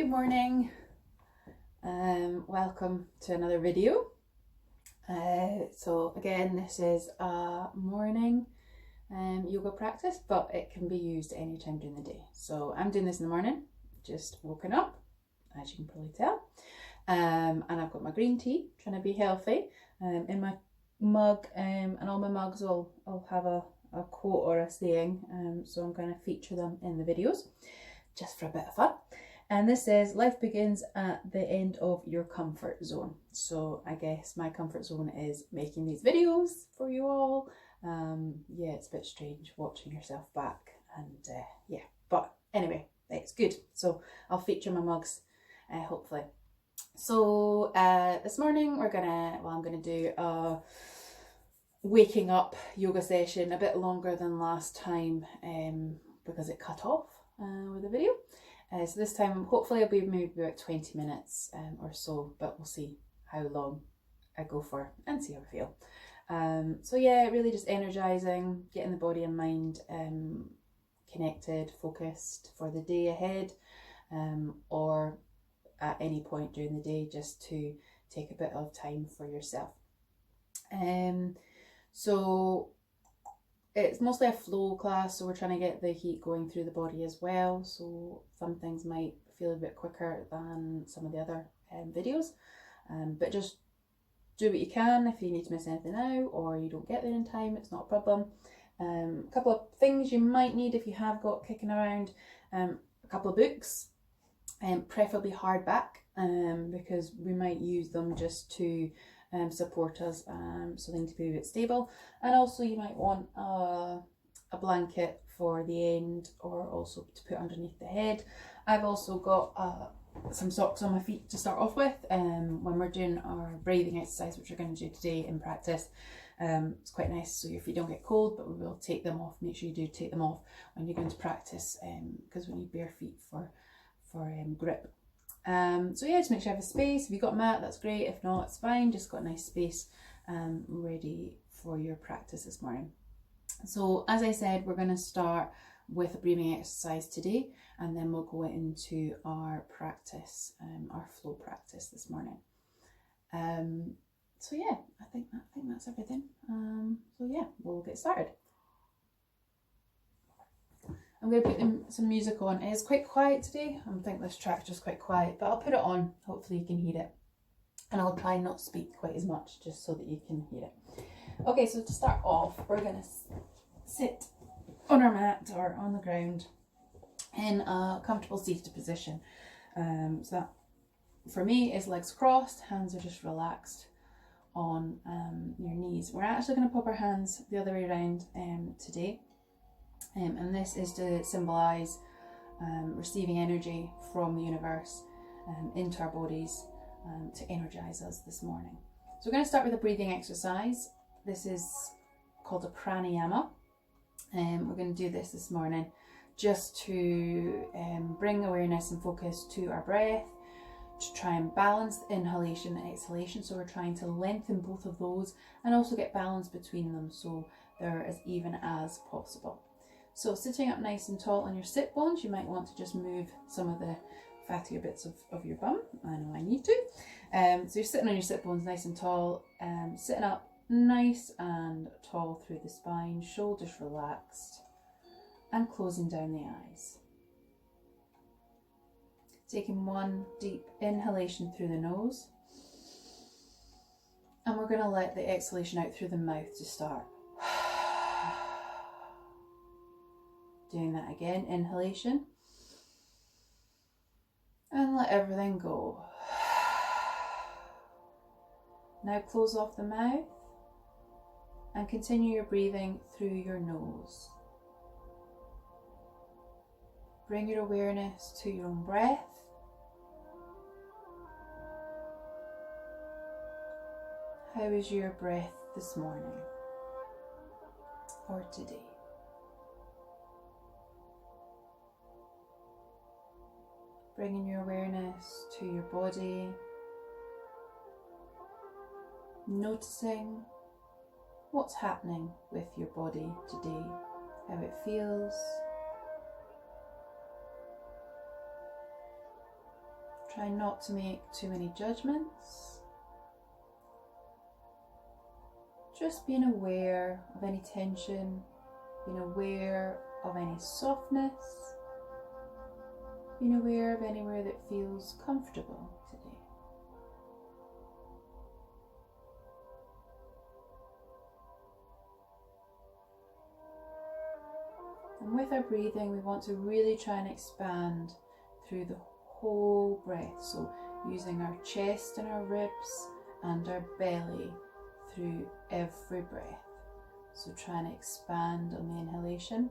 Good morning. Welcome to another video. So again, this is a morning yoga practice, but it can be used any time during the day. So I'm doing this in the morning, just woken up, as you can probably tell. And I've got my green tea, trying to be healthy, in my mug, and all my mugs will have a quote or a saying, so I'm going to feature them in the videos just for a bit of fun. And this says, life begins at the end of your comfort zone. So I guess my comfort zone is making these videos for you all. Yeah, it's a bit strange watching yourself back, and yeah, but anyway, it's good. So I'll feature my mugs, hopefully. So this morning I'm gonna do a waking up yoga session, a bit longer than last time, because it cut off with the video. So this time, hopefully it'll be maybe about 20 minutes or so, but we'll see how long I go for and see how I feel. So yeah, really just energizing, getting the body and mind connected, focused for the day ahead, or at any point during the day, just to take a bit of time for yourself. So it's mostly a flow class, so we're trying to get the heat going through the body as well. So some things might feel a bit quicker than some of the other videos, but just do what you can. If you need to miss anything out or you don't get there in time, it's not a problem. A couple of things you might need if you have got kicking around, a couple of books, preferably hardback, because we might use them just to support us, so they need to be a bit stable. And also you might want a blanket for the end, or also to put underneath the head. I've also got some socks on my feet to start off with, when we're doing our breathing exercise, which we're going to do today in practice. It's quite nice so your feet don't get cold, but we will take them off. Make sure you do take them off when you're going to practice, because we need bare feet for grip. So yeah, just make sure you have a space. If you've got a mat, that's great. If not, it's fine. Just got a nice space ready for your practice this morning. So as I said, we're going to start with a breathing exercise today, and then we'll go into our practice, our flow practice this morning. So yeah, I think that's everything. So yeah, we'll get started. I'm going to put some music on. It is quite quiet today. I think this track's just quite quiet, but I'll put it on. Hopefully you can hear it. And I'll try not to speak quite as much, just so that you can hear it. Okay, so to start off, we're going to sit on our mat or on the ground in a comfortable seated position. So that, for me, is legs crossed, hands are just relaxed on your knees. We're actually going to pop our hands the other way around today. And this is to symbolise receiving energy from the universe into our bodies, to energise us this morning. So we're going to start with a breathing exercise. This is called a pranayama. We're going to do this morning just to bring awareness and focus to our breath, to try and balance the inhalation and exhalation. So we're trying to lengthen both of those and also get balance between them, so they're as even as possible. So sitting up nice and tall on your sit bones, you might want to just move some of the fattier bits of your bum. I know I need to. So you're sitting on your sit bones nice and tall, sitting up nice and tall through the spine, shoulders relaxed, and closing down the eyes. Taking one deep inhalation through the nose, and we're going to let the exhalation out through the mouth to start. Doing that again, inhalation, and let everything go. Now close off the mouth and continue your breathing through your nose. Bring your awareness to your own breath. How is your breath this morning or today? Bringing your awareness to your body, noticing what's happening with your body today, how it feels, Try not to make too many judgments. Just being aware of any tension, being aware of any softness, being aware of anywhere that feels comfortable today. And with our breathing, we want to really try and expand through the whole breath. So using our chest and our ribs and our belly through every breath. So try and expand on the inhalation.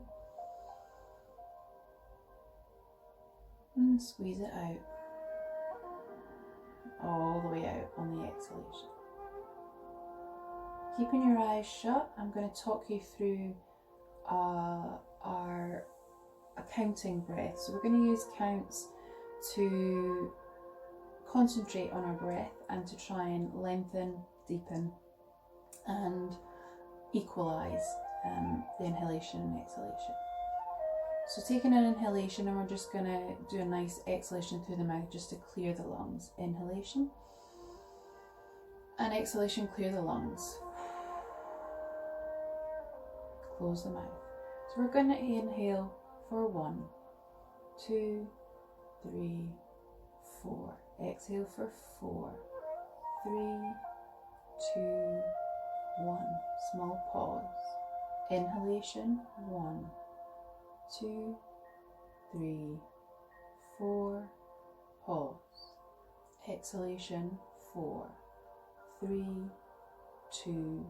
And squeeze it out. All the way out on the exhalation. Keeping your eyes shut, I'm going to talk you through our counting breath. So we're going to use counts to concentrate on our breath and to try and lengthen, deepen and equalize the inhalation and exhalation. So taking an inhalation, and we're just going to do a nice exhalation through the mouth just to clear the lungs. Inhalation and exhalation, clear the lungs. Close the mouth. So we're going to inhale for 1, 2, 3, 4. Exhale for 4, 3, 2, 1. Small pause. Inhalation 1, 2, 3, 4. Pause. Exhalation 4, 3, 2,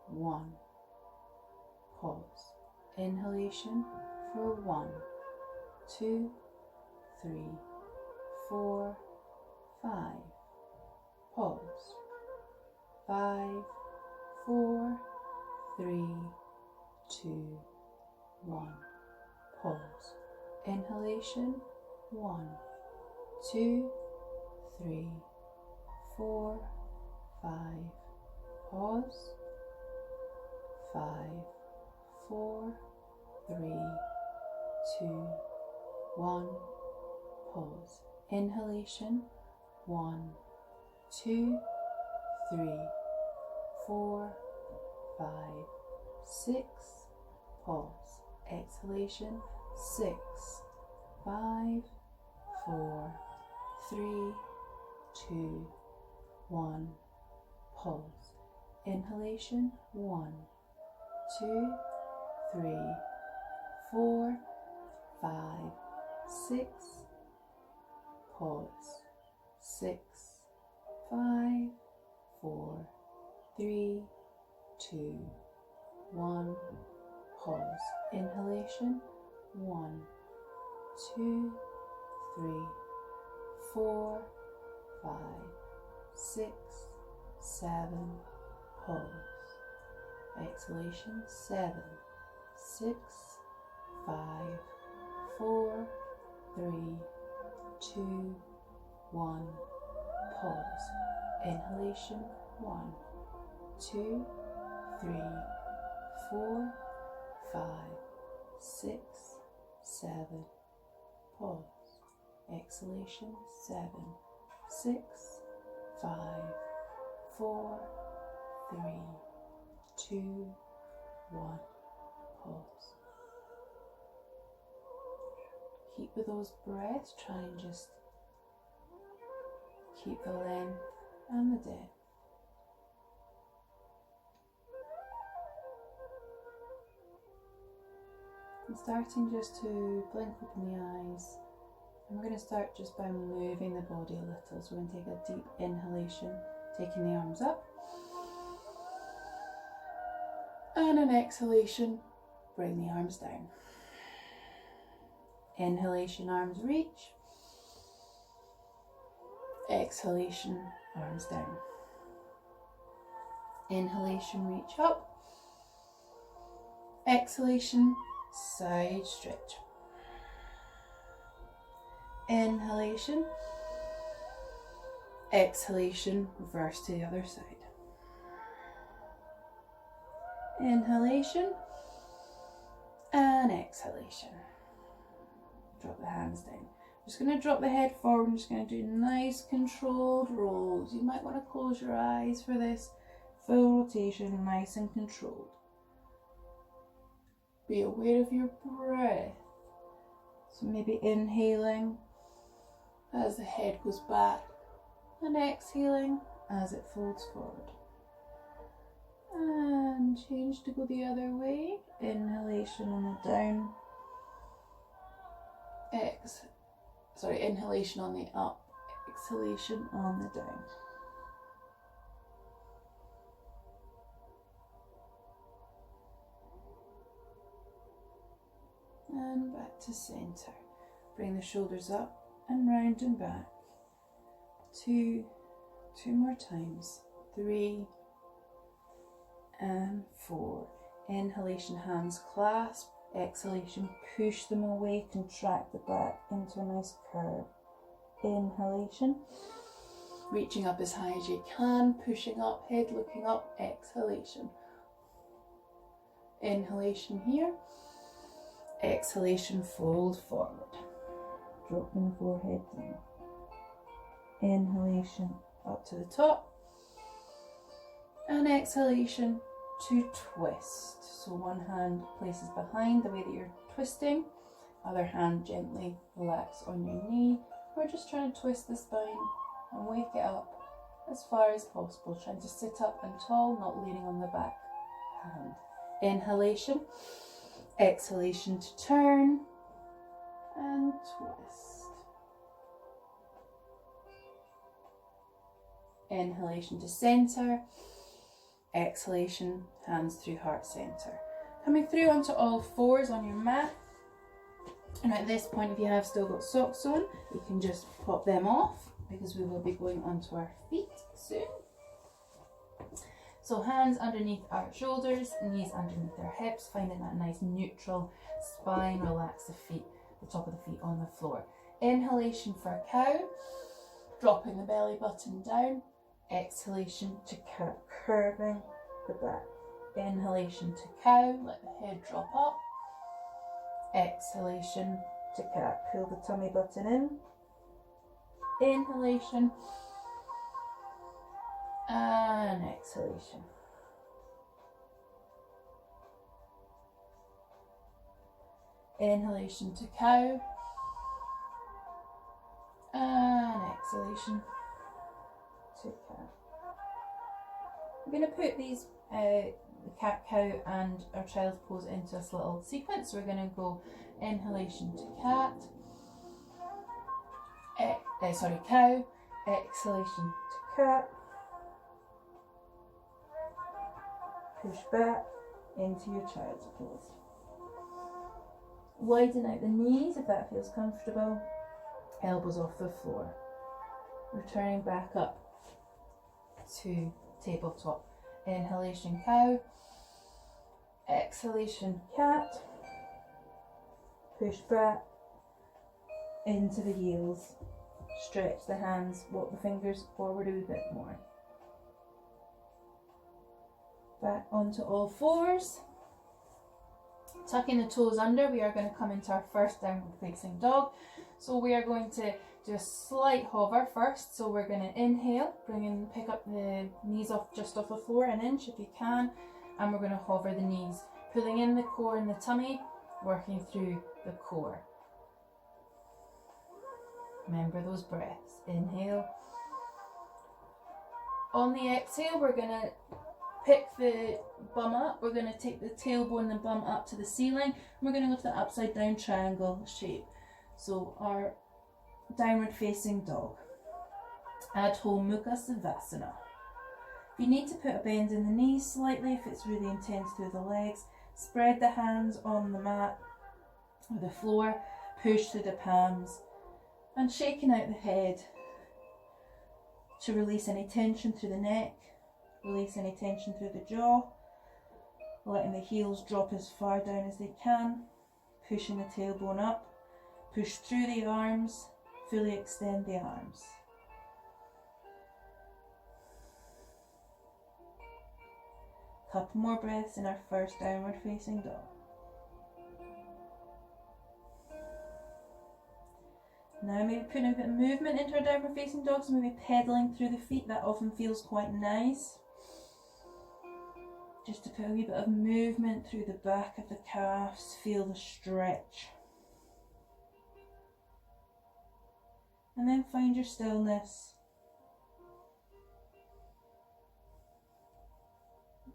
1. Pause. Inhalation for 1, 2, 3, 4, 5. Pause. 5, 4, 3, 2, 1. Pause. Inhalation 1, 2, 3, 4, 5. Pause. 5, 4, 3, 2, 1. Pause. Inhalation 1, 2, 3, 4, 5, 6. Pause. Exhalation 6, 5, 4, 3, 2, 1. Pause. Inhalation 1, 2, 3, 4, 5, 6. Pause. 6, 5, 4, 3, 2, 1. Pause. Inhalation 1, 2, 3, 4, 5, 6, 7. Pause. Exhalation 7, 6, 5, 4, 3, 2, 1. Pause. Inhalation 1, 2, 3, 4, 5, 6, 7. Pause. Exhalation 7, 6, 5, 4, 3, 2, 1. Pause. Keep with those breaths. Try and just keep the length and the depth. And starting just to blink open the eyes. And we're going to start just by moving the body a little. So we're going to take a deep inhalation, taking the arms up. And an exhalation, bring the arms down. Inhalation, arms reach. Exhalation, arms down. Inhalation, reach up. Exhalation, side stretch. Inhalation. Exhalation, reverse to the other side. Inhalation and exhalation. Drop the hands down. Just going to drop the head forward. I'm just going to do nice controlled rolls. You might want to close your eyes for this. Full rotation, nice and controlled. Be aware of your breath. So maybe inhaling as the head goes back and exhaling as it folds forward. And change to go the other way. Inhalation on the down. Inhalation on the up. Exhalation on the down. And back to center. Bring the shoulders up and round and back. Two more times. 3 and 4. Inhalation, hands clasp. Exhalation, push them away, contract the back into a nice curve. Inhalation, reaching up as high as you can, pushing up, head looking up. Exhalation. Inhalation here. Exhalation, fold forward. Dropping the forehead down. Inhalation, up to the top. And exhalation to twist. So one hand places behind the way that you're twisting. Other hand gently relax on your knee. We're just trying to twist the spine and wake it up as far as possible. Trying to sit up and tall, not leaning on the back hand. Inhalation. Exhalation to turn and twist. Inhalation to center. Exhalation, hands through heart center. Coming through onto all fours on your mat. And at this point, if you have still got socks on, you can just pop them off because we will be going onto our feet soon. So hands underneath our shoulders, knees underneath our hips, finding that nice neutral spine. Relax the feet, the top of the feet on the floor. Inhalation for cow, dropping the belly button down. Exhalation to cow, curving the back. Inhalation to cow, let the head drop up. Exhalation to cat, pull the tummy button in. Inhalation and exhalation. Inhalation to cow and exhalation to cat. I'm going to put these the cat, cow and our child's pose into this little sequence. So we're going to go inhalation to cat, cow, exhalation to cat, push back into your child's pose. Widen out the knees if that feels comfortable, elbows off the floor. Returning back up to tabletop. Inhalation cow, exhalation cat, push back into the heels, stretch the hands, walk the fingers forward a wee bit more. Back onto all fours, tucking the toes under. We are going to come into our first downward facing dog. So we are going to do a slight hover first. So we're going to inhale, pick up the knees just off the floor, an inch if you can, and we're going to hover the knees, pulling in the core and the tummy, working through the core. Remember those breaths. Inhale. On the exhale, we're going to pick the bum up. We're going to take the tailbone and the bum up to the ceiling. And we're going to go to the upside down triangle shape. So our downward facing dog. Adho Mukha Savasana. If you need to put a bend in the knees slightly, if it's really intense through the legs, spread the hands on the mat or the floor, push through the palms, and shaking out the head to release any tension through the neck, release any tension through the jaw, letting the heels drop as far down as they can, pushing the tailbone up, push through the arms, fully extend the arms. Couple more breaths in our first downward facing dog. Now maybe putting a bit of movement into our downward facing dog, so maybe pedaling through the feet, that often feels quite nice. Just to put a wee bit of movement through the back of the calves, feel the stretch. And then find your stillness.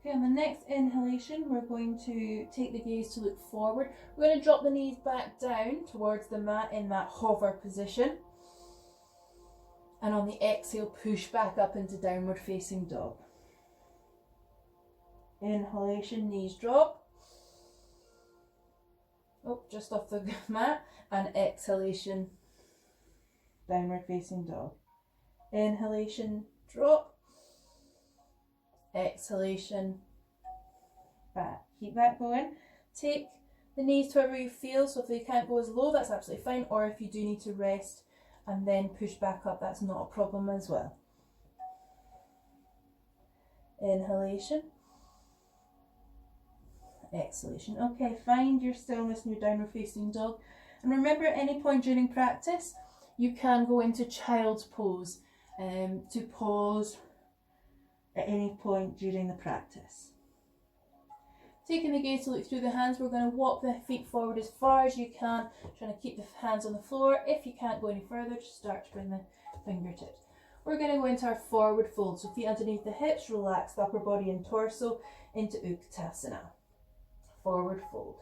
Okay, on the next inhalation, we're going to take the gaze to look forward. We're going to drop the knees back down towards the mat in that hover position. And on the exhale, push back up into downward facing dog. Inhalation, knees drop. Oh, just off the mat. And exhalation, downward facing dog. Inhalation, drop. Exhalation, back. Keep that going. Take the knees to wherever you feel, so if they can't go as low, that's absolutely fine, or if you do need to rest and then push back up, that's not a problem as well. Inhalation. Exhalation. Okay, find your stillness in your downward facing dog. And remember, at any point during practice, you can go into child's pose to pause at any point during the practice. Taking the gaze to look through the hands, we're going to walk the feet forward as far as you can, trying to keep the hands on the floor. If you can't go any further, just start to bring the fingertips. We're going to go into our forward fold, so feet underneath the hips, relax the upper body and torso into Utkatasana. Forward fold.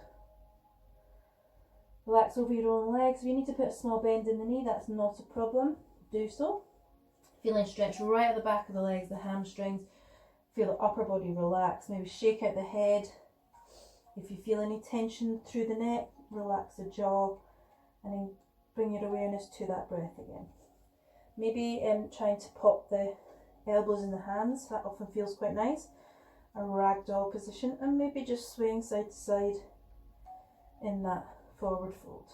Relax over your own legs. If you need to put a small bend in the knee, that's not a problem. Do so. Feeling stretch right at the back of the legs, the hamstrings. Feel the upper body relax. Maybe shake out the head. If you feel any tension through the neck, relax the jaw and then bring your awareness to that breath again. Maybe trying to pop the elbows in the hands, that often feels quite nice. A ragdoll position, and maybe just swaying side to side in that forward fold.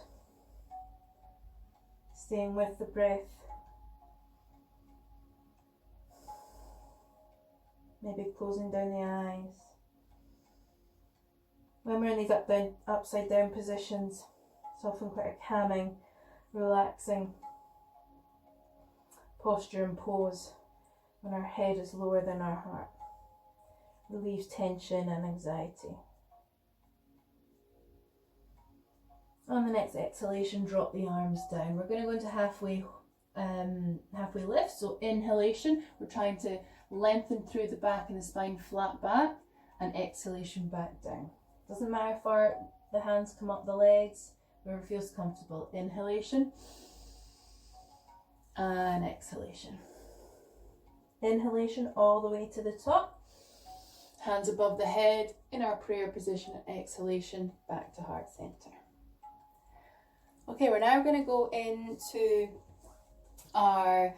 Staying with the breath. Maybe closing down the eyes. When we're in these upside down positions, it's often quite a calming, relaxing posture and pose when our head is lower than our heart. Relieves tension and anxiety. On the next exhalation, drop the arms down. We're going to go into halfway lift. So inhalation, we're trying to lengthen through the back and the spine, flat back, and exhalation back down. Doesn't matter how far the hands come up the legs, wherever feels comfortable. Inhalation and exhalation. Inhalation all the way to the top. Hands above the head in our prayer position. Exhalation back to heart center. Okay, we're now going to go into our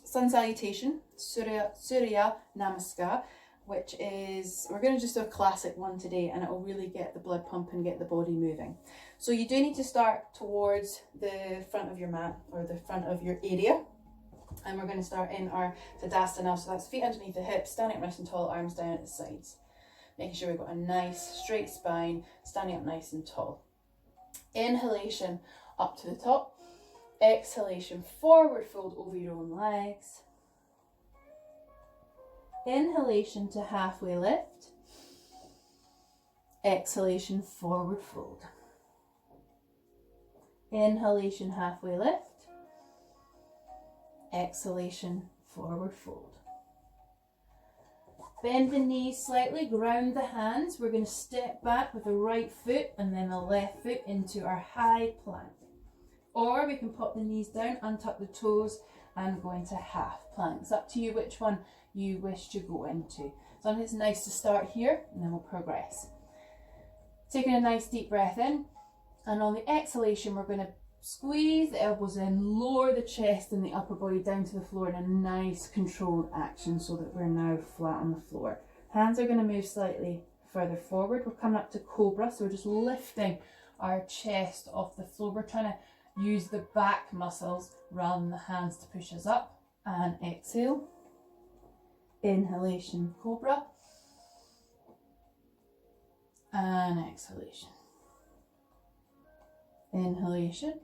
sun salutation, Surya Namaskar, which is, we're going to just do a classic one today, and it will really get the blood pumping, get the body moving. So you do need to start towards the front of your mat, or the front of your area. And we're going to start in our Tadasana, so that's feet underneath the hips, standing up nice and tall, arms down at the sides. Making sure we've got a nice straight spine, standing up nice and tall. Inhalation up to the top. Exhalation, forward fold over your own legs. Inhalation to halfway lift. Exhalation, forward fold. Inhalation, halfway lift. Exhalation, forward fold. Bend the knees slightly, ground the hands. We're going to step back with the right foot and then the left foot into our high plank. Or we can pop the knees down, untuck the toes and go into half plank. It's up to you which one you wish to go into. So it's nice to start here and then we'll progress. Taking a nice deep breath in, and on the exhalation we're going to squeeze the elbows in, lower the chest and the upper body down to the floor in a nice controlled action so that we're now flat on the floor. Hands are going to move slightly further forward. We're coming up to Cobra, so we're just lifting our chest off the floor. We're trying to use the back muscles rather than the hands to push us up. And exhale. Inhalation, Cobra. And exhalation. Inhalation.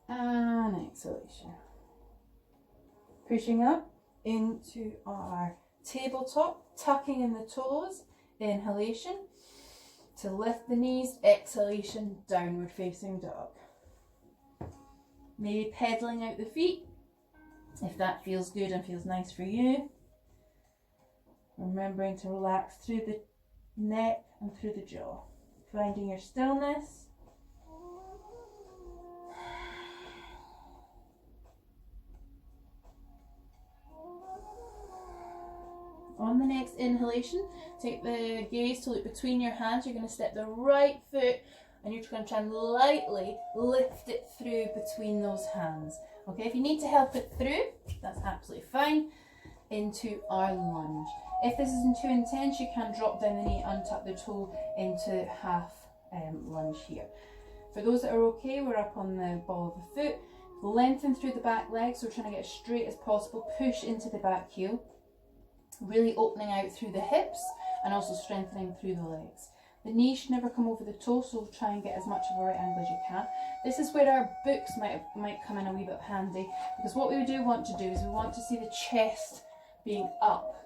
and exhalation. Pushing up into our tabletop, tucking in the toes, inhalation to lift the knees, exhalation, downward facing dog. Maybe pedaling out the feet if that feels good and feels nice for you. Remembering to relax through the neck and through the jaw. Finding your stillness. On the next inhalation, take the gaze to look between your hands. You're going to step the right foot and you're going to try and lightly lift it through between those hands. Okay, if you need to help it through, that's absolutely fine. Into our lunge. If this isn't too intense, you can drop down the knee, untuck the toe into half lunge here. For those that are okay, we're up on the ball of the foot. Lengthen through the back legs, so we're trying to get as straight as possible. Push into the back heel. Really opening out through the hips and also strengthening through the legs. The knee should never come over the toe, so try and get as much of a right angle as you can. This is where our books might come in a wee bit handy, because what we do want to do is we want to see the chest being up